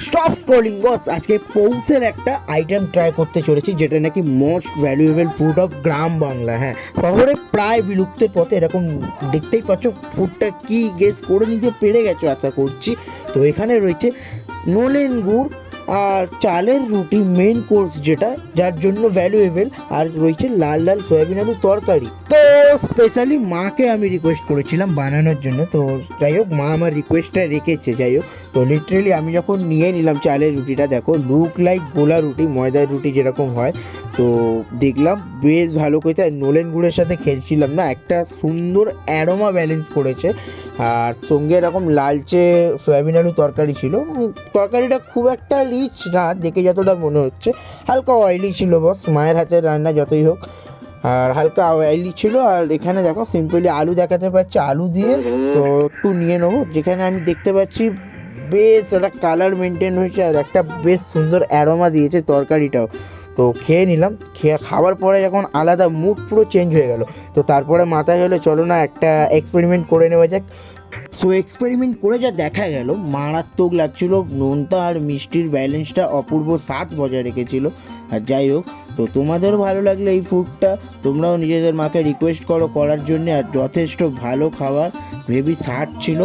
Stop scrolling বস, আজকে পৌষের একটা item try করতে চলেছি যেটা নাকি মোস্ট ভ্যালুয়েবল ফুড অফ গ্রাম বাংলা। হ্যাঁ, শহরে প্রায় বিলুপ্তের পথে এরকম দেখতেই পাচ্ছ। ফুডটা কি গেস করে নিতে পেরে গেছো আশা করছি। তো এখানে রয়েছে নলেন গুড় আর চালের রুটি মেন কোর্স, যেটা যার জন্য ভ্যালুয়েবল। আর রয়েছে লাল লাল সয়াবিন আলু তরকারি। তো স্পেশালি মাকে আমি রিকোয়েস্ট করেছিলাম বানানোর জন্য, তো যাই হোক মা আমার রিকোয়েস্টটা রেখেছে। যাই হোক, তো লিটারেলি আমি যখন নিয়ে নিলাম চালের রুটিটা, দেখো লুক লাইক গোলা রুটি, ময়দার রুটি যেরকম হয়। তো দেখলাম বেশ ভালো করেছে। আর নলেন গুড়ের সাথে খেয়েছিলাম না, একটা সুন্দর অ্যারোমা ব্যালেন্স করেছে। আর সঙ্গে এরকম লালচে সয়াবিন আলু তরকারি ছিল। তরকারিটা খুব একটা রিচ না, দেখে যতটা মনে হচ্ছে। হালকা অয়েলি ছিল বস, মায়ের হাতের রান্না যতই হোক। আর হালকা অয়েলি ছিল। আর এখানে দেখো সিম্পলি আলু দেখাতে পাচ্ছি, আলু দিয়ে তো একটু নিয়ে নেবো। যেখানে আমি দেখতে পাচ্ছি বেশ একটা কালার মেনটেন হয়েছে আর একটা বেশ সুন্দর অ্যারোমা দিয়েছে তরকারিটাও। তো খেয়ে নিলাম। খাওয়ার পরে যখন আলাদা মুড পুরো চেঞ্জ হয়ে গেল। তো তারপরে মাথায় হলো চলো না একটা এক্সপেরিমেন্ট করে নেওয়া যাক। সো এক্সপেরিমেন্ট করে যা দেখা গেল, মারাত্মক লাগছিল। নোনতা আর মিষ্টির ব্যালেন্সটা অপূর্ব স্বাদ বজায় রেখেছিল। আর যাই হোক, তো তোমাদেরও ভালো লাগলে এই ফুডটা তোমরাও নিজেদের মাকে রিকোয়েস্ট করো করার জন্য। আর যথেষ্ট ভালো খাবার, হেভি স্বাদ ছিল।